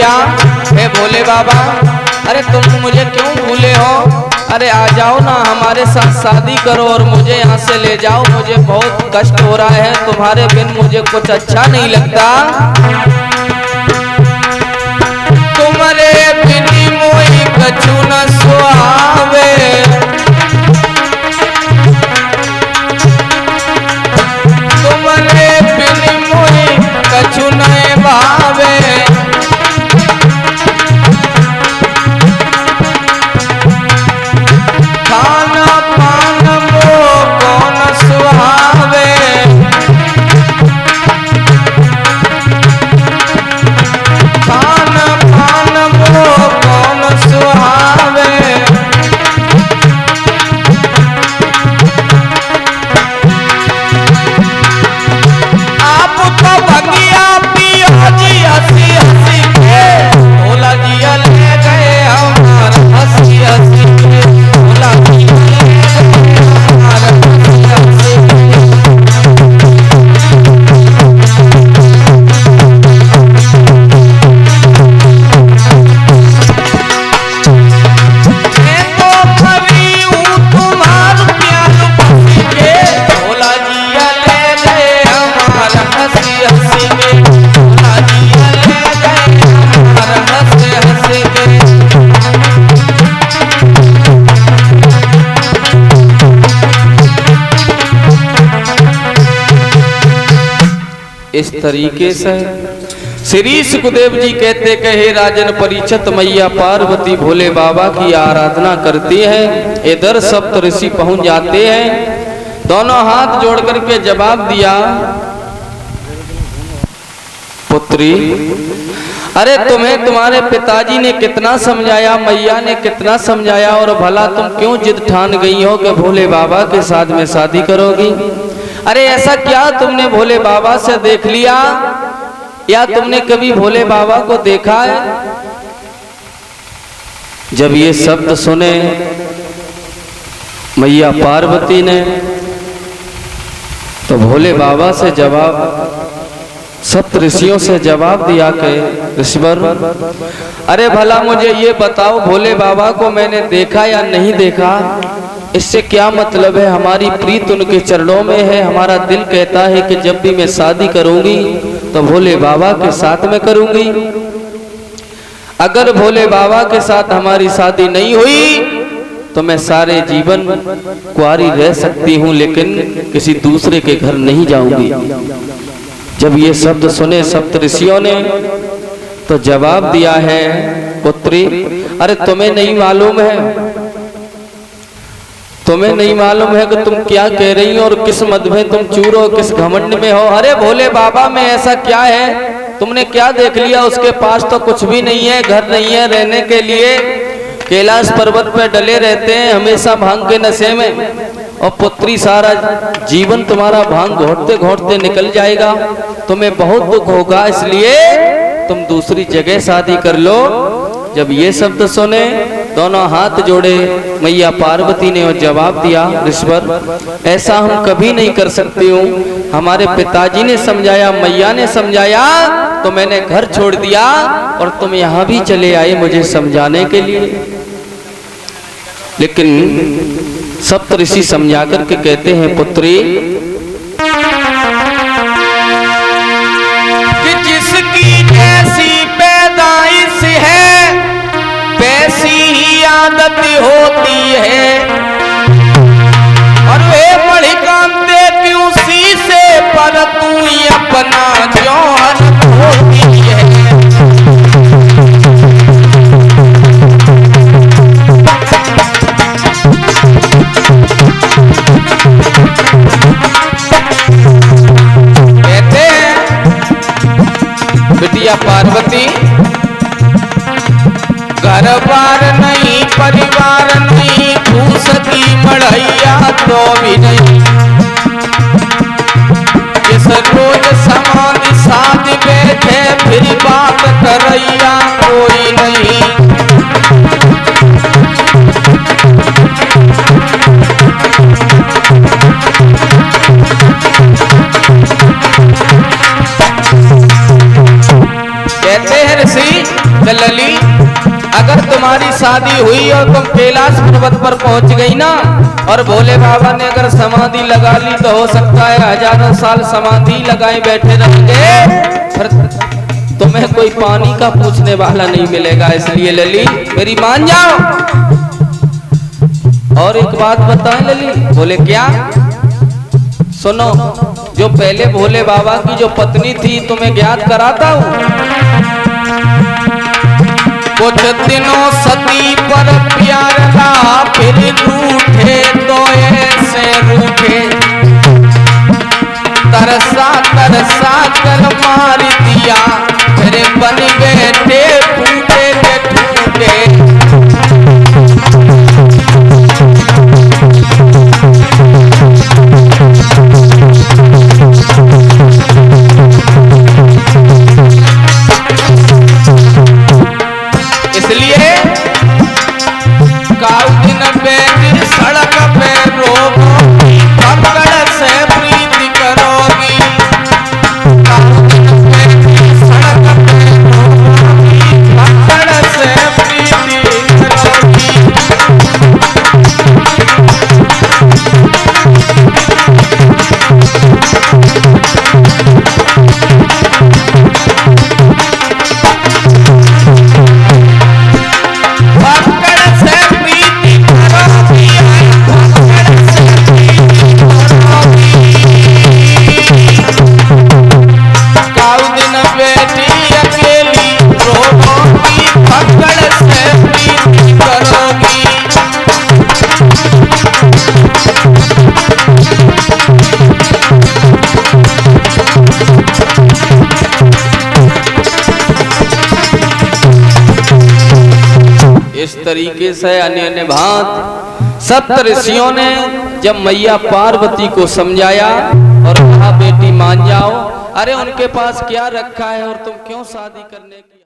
मैया, हे भोले बाबा, अरे तुम मुझे क्यों भूले हो? अरे आ जाओ ना, हमारे साथ शादी करो और मुझे यहाँ से ले जाओ। मुझे बहुत कष्ट हो रहा है, तुम्हारे बिन मुझे कुछ अच्छा नहीं लगता। तुम्हारे बिन मोई कछु न सुहावे, तुम्हारे बिन मोई कछु न भावे। खाना पान मो कौन सुहावे, खाना पान मो कौन सुहावे। आप तो भंगिया पियो जी हंसी हंसी के, भोला जी ले गए हमारा हंसी हंसी के, भोला जी ले गए हमारा हंसी हंसी के। मैं तो कभी हूँ तुम्हार प्यार बसी के, भोला जी ले गए हमारा हंसी हंसी के, भोला जी ले गए हमारा हंसी हंसी के। इस तरीके से श्री सुखदेव जी कहते कहे राजन परीक्षित मैया पार्वती भोले बाबा की आराधना करती हैं। इधर सप्त ऋषि पहुंच जाते हैं, दोनों हाथ जोड़ करके जवाब दिया, पुत्री, अरे तुम्हें तुम्हारे पिताजी ने कितना समझाया, मैया ने कितना समझाया, और भला तुम क्यों जिद ठान गई हो कि भोले बाबा के साथ में शादी करोगी? अरे ऐसा क्या तुमने भोले बाबा से देख लिया, या तुमने कभी भोले बाबा को देखा है? जब ये शब्द सुने मैया पार्वती ने, तो भोले बाबा से जवाब, सप्त ऋषियों से जवाब दिया कि ऋषिवर, अरे भला मुझे ये बताओ, भोले बाबा को मैंने देखा या नहीं देखा, इससे क्या मतलब है? हमारी प्रीत उनके चरणों में है। हमारा दिल कहता है कि जब भी मैं शादी करूंगी तो भोले बाबा के साथ में करूंगी। अगर भोले बाबा के साथ हमारी शादी नहीं हुई तो मैं सारे जीवन कुंवारी रह सकती हूँ, लेकिन किसी दूसरे के घर नहीं जाऊंगी। जब ये शब्द सुने सप्त ऋषियों ने तो जवाब दिया है, पुत्री, अरे तुम्हें नहीं मालूम है, तुम्हें नहीं मालूम है कि तुम क्या कह रही हो और किस मद में तुम चूर हो, किस घमंड में हो। अरे भोले बाबा में ऐसा क्या है, तुमने क्या देख लिया? उसके पास तो कुछ भी नहीं है, घर नहीं है रहने के लिए, कैलाश पर्वत पे डले रहते हैं हमेशा भांग के नशे में। और पुत्री, सारा जीवन तुम्हारा भांग घोटते घोटते निकल जाएगा, तुम्हें बहुत दुख होगा, इसलिए तुम दूसरी जगह शादी कर लो। जब ये शब्द सुने दोनों हाथ जोड़े मैया पार्वती ने और जवाब दिया, ऋषिवर, ऐसा हम कभी नहीं कर सकती हूँ। हमारे पिताजी ने समझाया, मैया ने समझाया, तो मैंने घर छोड़ दिया और तुम यहाँ भी चले आए मुझे समझाने के लिए। लेकिन सप्त ऋषि समझा करके कहते हैं, पुत्री, कि जिसकी जैसी पैदाइश है वैसी ही आदत होती है, और वे बड़ी कांते क्यों शीशे पर तू अपना जौहर होती है। कहते हैं बिटिया पार्वती, घर बार नहीं, परिवार नहीं, फूस की मढ़ैया तो भी नहीं, जिस रोज समाधि साध बैठे फिर बात करैया कोई नहीं। कहते हैं ऋषि, तो लली अगर तुम्हारी शादी हुई और तुम कैलाश पर्वत पर पहुंच गई ना और भोले बाबा ने अगर समाधि लगा ली तो हो सकता है हजारों साल समाधि लगाए बैठे रहेंगे, फिर तुम्हें कोई पानी का पूछने वाला नहीं मिलेगा। इसलिए लली मेरी मान जाओ। और एक बात बताएं लली। बोले क्या? सुनो, जो पहले भोले बाबा की जो पत्नी थी तुम्हें ज्ञात कराता हूं। कुछ दिनों सती पर प्यार था, फिर रूठे तो ऐसे रूठे, तरसा तरसा कर मार दिया, फिर बन बैठे टूटे के टूटे। इसलिए काउ दिन बैठी सड़क पे रोगी, पकड़ से प्रीति करोगी। काउ दिन बैठी सड़क पे रोगी, पकड़ से प्रीति करोगी। इस तरीके से अन्य भांत सप्त ऋषियों ने जब मैया पार्वती को समझाया और कहा बेटी मान जाओ। अरे उनके पास क्या रखा है और तुम क्यों शादी करने की